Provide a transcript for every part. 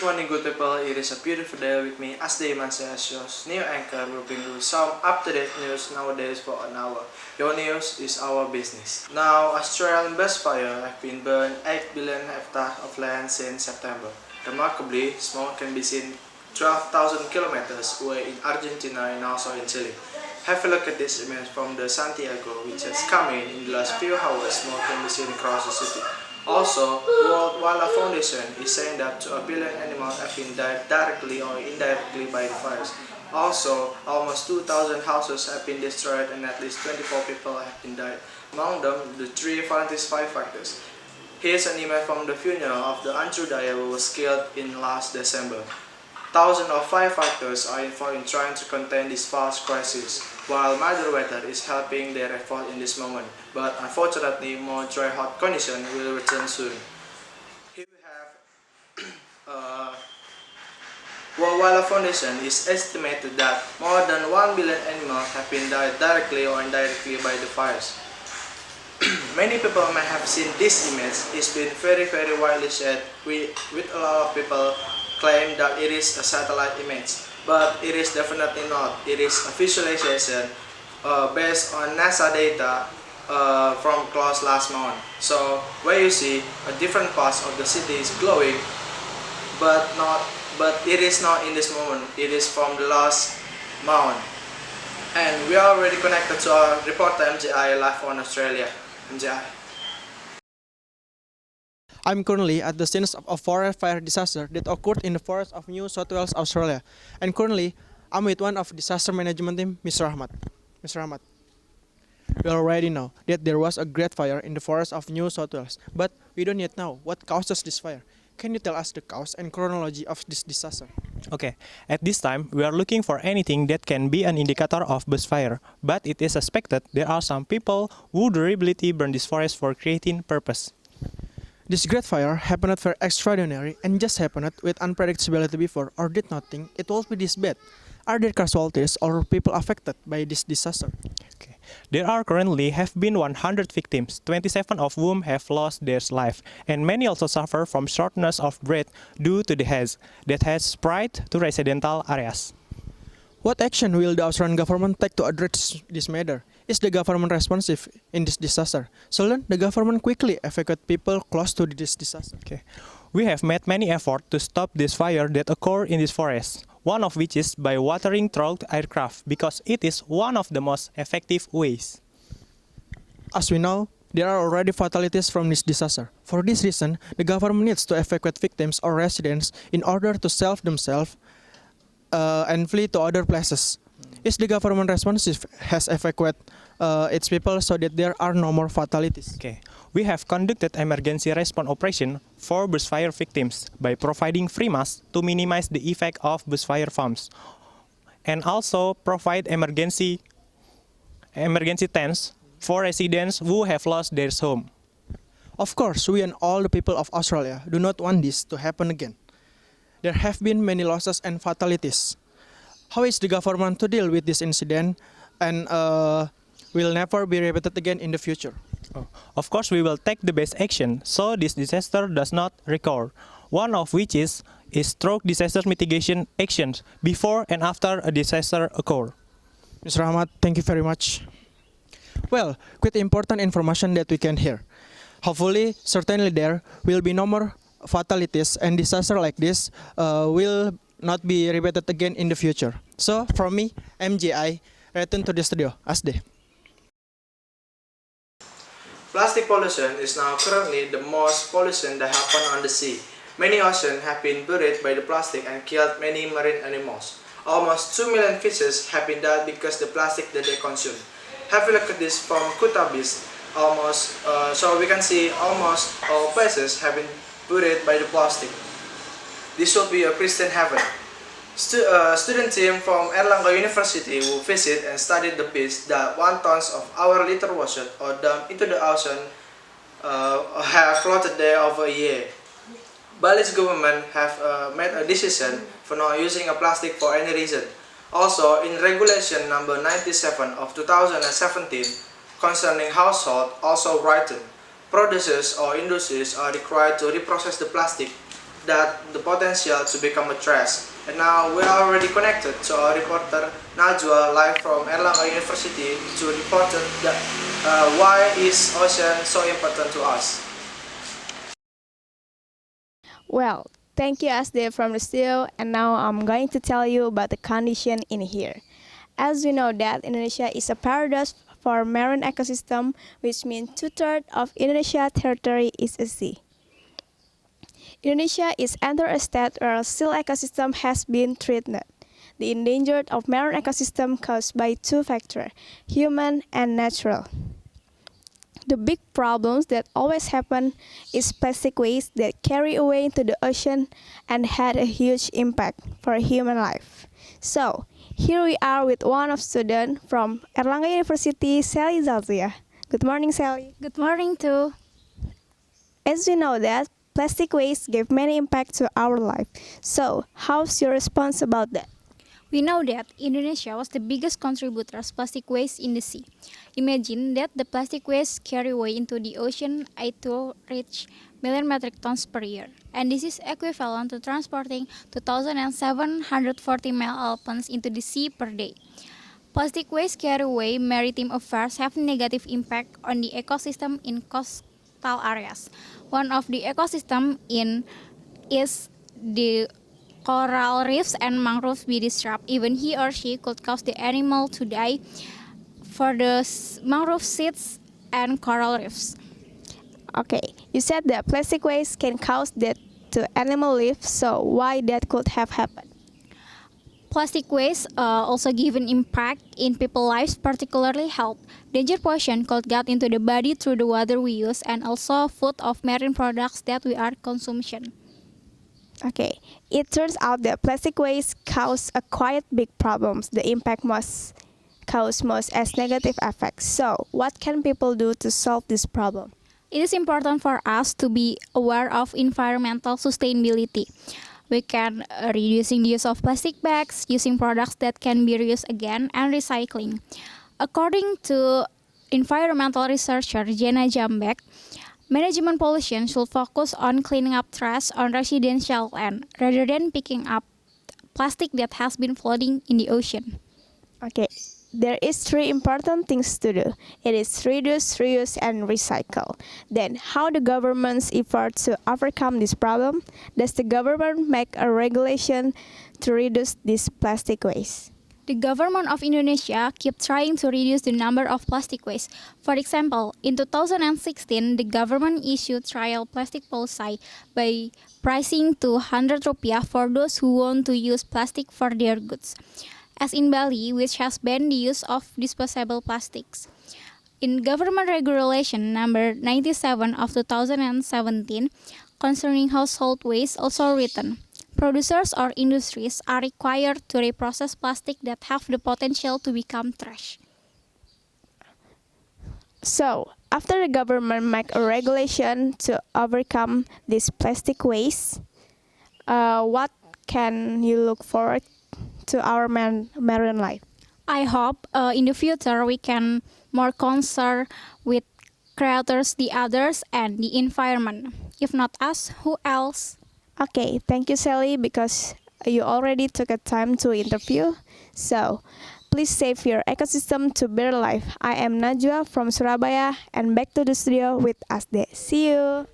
morning, good people. It is a beautiful day with me, Asde Mansiasios, new anchor will bring you some up-to-date news nowadays for an hour. Your news is our business. Now, Australian bushfire have been burned 8 billion hectares of land since September. Remarkably, smoke can be seen 12,000 kilometers away in Argentina and also in Chile. Have a look at this image from the Santiago, which has come in the last few hours. Smoke can be seen across the city. Also, World Wildlife Foundation is saying that up to 1 billion animals have been died directly or indirectly by the fires. Also, almost 2,000 houses have been destroyed and at least 24 people have been died. Among them, the 3 volunteer firefighters. Here's an image from the funeral of the Andrew Dyer who was killed in last December. Thousands of firefighters are involved in trying to contain this fast crisis, while Mother Weather is helping their effort in this moment. But unfortunately, more dry hot conditions will return soon. Here we have World Wildlife Foundation is estimated that more than 1 billion animals have been died directly or indirectly by the fires. Many people may have seen this image. It's been very widely shared with a lot of people claim that it is a satellite image, but it is definitely not. It is a visualization based on NASA data from close last month. So where you see a different parts of the city is glowing, but it is not in this moment. It is from the last month. And we are already connected to our reporter MJI live on Australia. MJI. I'm currently at the scene of a forest fire disaster that occurred in the forest of New South Wales, Australia. And currently, I'm with one of the disaster management team, Mr. Ahmad. Mr. Ahmad, we already know that there was a great fire in the forest of New South Wales, but we don't yet know what causes this fire. Can you tell us the cause and chronology of this disaster? Okay, at this time, we are looking for anything that can be an indicator of bushfire, but it is suspected there are some people who deliberately burn this forest for creating purpose. This great fire happened very extraordinary and just happened with unpredictability before, or did not think it would be this bad. Are there casualties or people affected by this disaster? Okay. There are currently have been 100 victims, 27 of whom have lost their life, and many also suffer from shortness of breath due to the haze that has spread to residential areas. What action will the Australian government take to address this matter? Is the government responsive in this disaster? So then, the government quickly evacuate people close to this disaster. Okay. We have made many efforts to stop this fire that occur in this forest, one of which is by watering through aircraft, because it is one of the most effective ways. As we know, there are already fatalities from this disaster. For this reason, the government needs to evacuate victims or residents in order to save themselves and flee to other places. Is the government responsive, has evacuated its people so that there are no more fatalities? Okay. We have conducted emergency response operation for bushfire victims by providing free masks to minimize the effect of bushfire farms, and also provide emergency tents for residents who have lost their home. Of course, we and all the people of Australia do not want this to happen again. There have been many losses and fatalities. How is the government to deal with this incident and will never be repeated again in the future? Of course, we will take the best action so this disaster does not recur. One of which is through disaster mitigation actions before and after a disaster occurs. Mr. Ahmad, thank you very much. Well, quite important information that we can hear. Hopefully, certainly there will be no more fatalities and disaster like this will not be repeated again in the future. So, from me, MJI, return to the studio. Asde. Plastic pollution is now currently the most pollution that happen on the sea. Many oceans have been buried by the plastic and killed many marine animals. Almost 2 million fishes have been died because the plastic that they consume. Have a look at this from Kuta Beach. So we can see almost all places have been buried by the plastic. This will be a pristine heaven. Student team from Erlangga University will visit and study the beach that 1 tons of our litter washed or dumped into the ocean have floated there over a year. Bali's government have made a decision for not using a plastic for any reason. Also, in Regulation number 97 of 2017 concerning household, also written, producers or industries are required to reprocess the plastic that the potential to become a threat. And now we are already connected to our reporter Najwa live from Erlangga University to report that why is ocean so important to us. Well, thank you Asde from the studio, and now I'm going to tell you about the condition in here. As we know that Indonesia is a paradise for marine ecosystem, which means 2/3 of Indonesia territory is a sea. Indonesia is under a state where seal ecosystem has been threatened. The endangered of marine ecosystem caused by two factors, human and natural. The big problems that always happen is plastic waste that carry away into the ocean and had a huge impact for human life. So, here we are with one of student from Erlangga University, Sally Zalzia. Good morning, Sally. Good morning too. As we know that plastic waste gave many impact to our life. So, how's your response about that? We know that Indonesia was the biggest contributor of plastic waste in the sea. Imagine that the plastic waste carried away into the ocean to reach million metric tons per year. And this is equivalent to transporting 2,740 megatonnes into the sea per day. Plastic waste carried away maritime affairs have negative impact on the ecosystem in coastal areas. One of the ecosystem is the coral reefs and mangroves be disrupted. Even he or she could cause the animal to die for the mangrove seeds and coral reefs. Okay, you said that plastic waste can cause death to animal life, so why that could have happened? Plastic waste also give an impact in people's lives, particularly health. Danger pollution could get into the body through the water we use and also food of marine products that we are consuming. Okay, it turns out that plastic waste cause a quite big problems. The impact must cause most as negative effects. So, what can people do to solve this problem? It is important for us to be aware of environmental sustainability. We can reducing the use of plastic bags, using products that can be reused again, and recycling. According to environmental researcher Jena Jambek, management pollution should focus on cleaning up trash on residential land rather than picking up plastic that has been floating in the ocean. Okay, there is three important things to do. It is reduce, reuse, and recycle. Then, how the government's effort to overcome this problem? Does the government make a regulation to reduce this plastic waste? The government of Indonesia keep trying to reduce the number of plastic waste. For example, in 2016, the government issued trial plastic policy by pricing to 100 rupiah for those who want to use plastic for their goods. As in Bali, which has banned the use of disposable plastics. In Government Regulation Number 97 of 2017 concerning household waste also written, producers or industries are required to reprocess plastic that have the potential to become trash. So, after the government make a regulation to overcome this plastic waste, what can you look forward to our marine life? I hope in the future we can more concern with creators, the others, and the environment. If not us, who else? Okay, thank you, Sally, because you already took a time to interview. So, please save your ecosystem to better life. I am Najwa from Surabaya, and back to the studio with Asde. See you.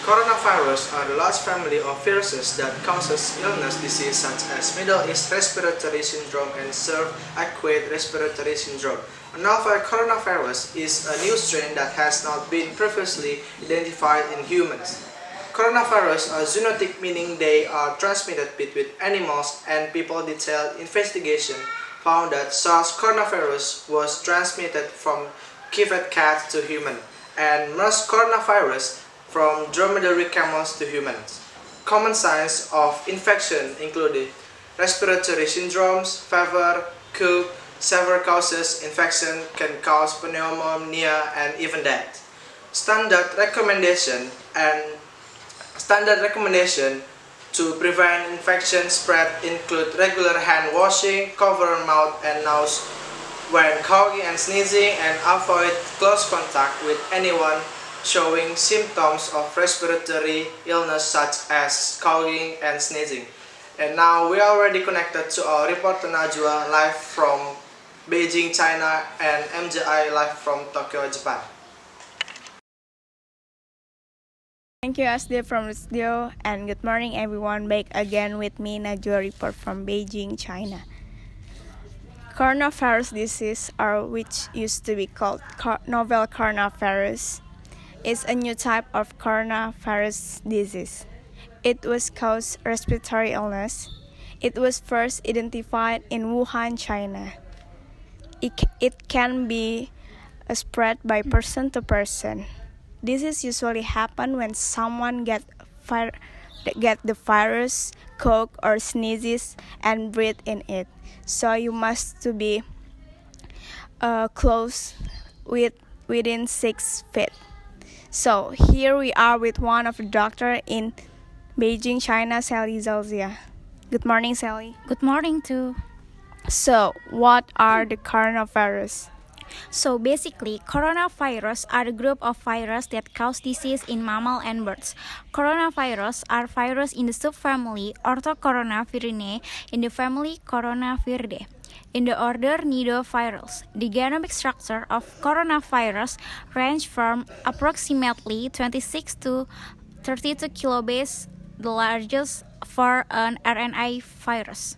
Coronavirus are the large family of viruses that causes illness disease such as Middle East Respiratory Syndrome and Acquired Respiratory Syndrome. A novel coronavirus is a new strain that has not been previously identified in humans. Coronavirus are zoonotic, meaning they are transmitted between animals and people. Detailed investigation found that SARS coronavirus was transmitted from civet cats to human, and MERS coronavirus from dromedary camels to humans. Common signs of infection include respiratory syndromes, fever, cough. Several causes infection can cause pneumonia and even death. Standard recommendation to prevent infection spread include regular hand washing, cover mouth and nose when coughing and sneezing, and avoid close contact with anyone showing symptoms of respiratory illness such as coughing and sneezing. And now we are already connected to our reporter Najwa live from Beijing, China, and MJI live from Tokyo, Japan. Thank you, Asde from the studio, and good morning, everyone. Back again with me, Najwa, report from Beijing, China. Coronavirus disease, or which used to be called novel coronavirus, is a new type of coronavirus disease. It was caused respiratory illness. It was first identified in Wuhan, China. It can be spread by person to person. This usually happen when someone get the virus, cough or sneezes and breathe in it. So you must to be close within 6 feet. So here we are with one of the doctor in Beijing, China, Sally Zalzia. Good morning, Sally. Good morning too. So what are the coronavirus? So basically, coronavirus are a group of viruses that cause disease in mammal and birds. Coronavirus are viruses in the subfamily Orthocoronavirinae in the family Coronaviridae. In the order Nidovirales, the genomic structure of coronavirus range from approximately 26 to 32 kilobase, the largest for an RNA virus.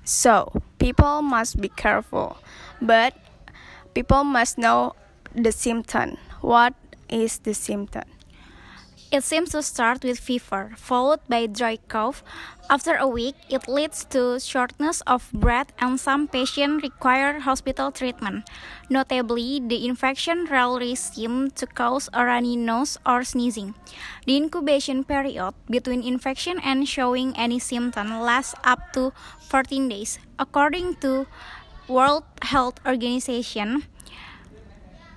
So people must be careful, but people must know the symptom. What is the symptom? It seems to start with fever, followed by dry cough. After a week, it leads to shortness of breath and some patients require hospital treatment. Notably, the infection rarely seems to cause a runny nose or sneezing. The incubation period between infection and showing any symptom lasts up to 14 days. According to World Health Organization,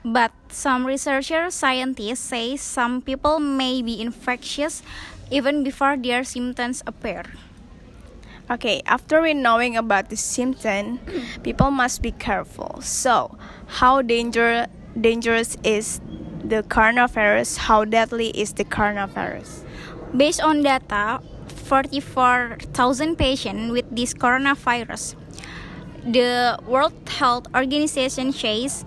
but some scientists say some people may be infectious even before their symptoms appear. Okay, after we knowing about the symptom, people must be careful. So, how dangerous is the coronavirus? How deadly is the coronavirus? Based on data, 44,000 patients with this coronavirus. The World Health Organization says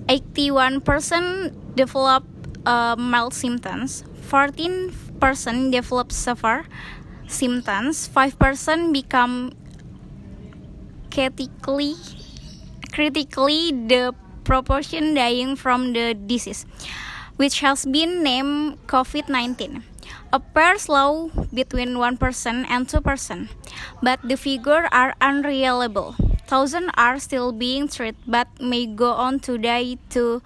81% develop mild symptoms, 14% develop severe symptoms, 5% become critically the proportion dying from the disease, which has been named COVID-19. Appears low between 1% and 2%, but the figures are unreliable. Thousands are still being treated but may go on to die to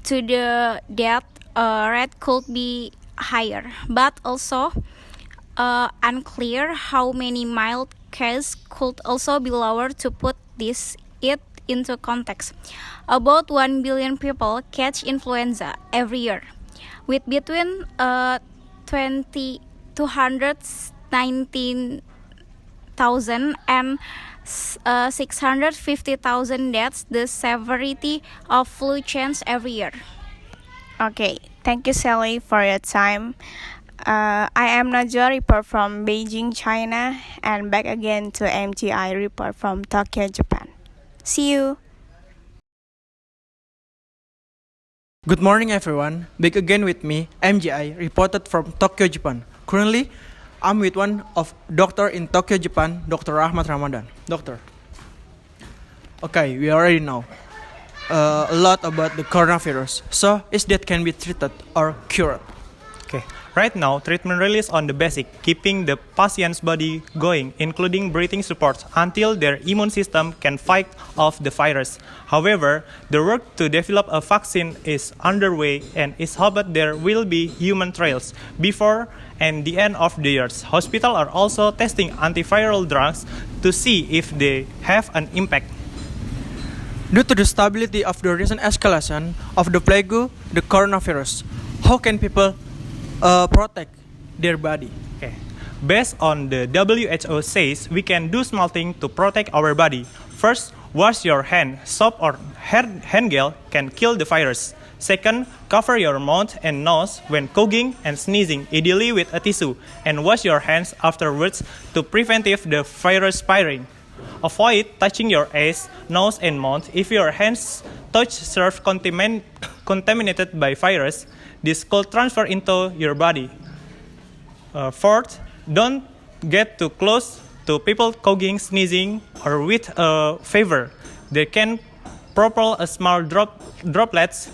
the death rate could be higher, but also unclear how many mild cases could also be lower. To put it into context, about 1 billion people catch influenza every year, with between 219,000 and 650,000 deaths. The severity of flu changes every year. Okay, thank you, Sally, for your time. I am Najwa, report from Beijing, China, and back again to MTI, report from Tokyo, Japan. See you. Good morning, everyone. Back again with me, MGI, reported from Tokyo, Japan. Currently, I'm with one of doctor in Tokyo, Japan, Dr. Ahmad Ramadan. Doctor. Okay, we already know a lot about the coronavirus. So, is that can be treated or cured? Okay. Right now, treatment relies on the basic, keeping the patient's body going, including breathing support, until their immune system can fight off the virus. However, the work to develop a vaccine is underway and is hoped there will be human trials before and the end of the year. Hospitals are also testing antiviral drugs to see if they have an impact. Due to the stability of the recent escalation of the plague, the coronavirus, how can people protect their body? Okay. Based on the WHO says, we can do small things to protect our body. First, wash your hand. Soap or hand gel can kill the virus. Second, cover your mouth and nose when coughing and sneezing, ideally with a tissue, and wash your hands afterwards to prevent the virus spreading. Avoid touching your eyes, nose, and mouth if your hands touch surface contaminated by virus. This could transfer into your body. Fourth, don't get too close to people coughing, sneezing, or with a fever. They can propel a small droplets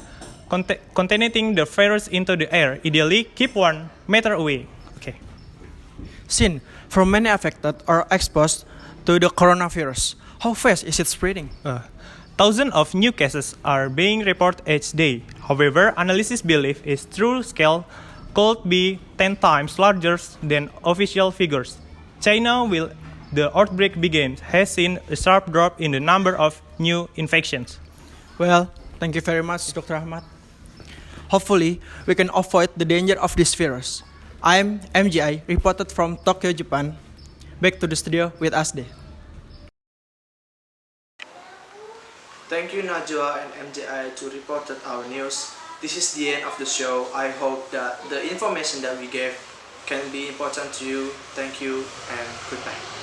containing the virus into the air. Ideally, keep 1 meter away. Okay. Sin, for many affected or exposed to the coronavirus, how fast is it spreading? Thousands of new cases are being reported each day. However, analysts believe its true scale could be 10 times larger than official figures. China, will the outbreak began, has seen a sharp drop in the number of new infections. Well, thank you very much, Dr. Ahmad. Hopefully, we can avoid the danger of this virus. I am MGI, reported from Tokyo, Japan. Back to the studio with Asde. Thank you Najwa and MJI to reported our news. This is the end of the show. I hope that the information that we gave can be important to you. Thank you and goodbye.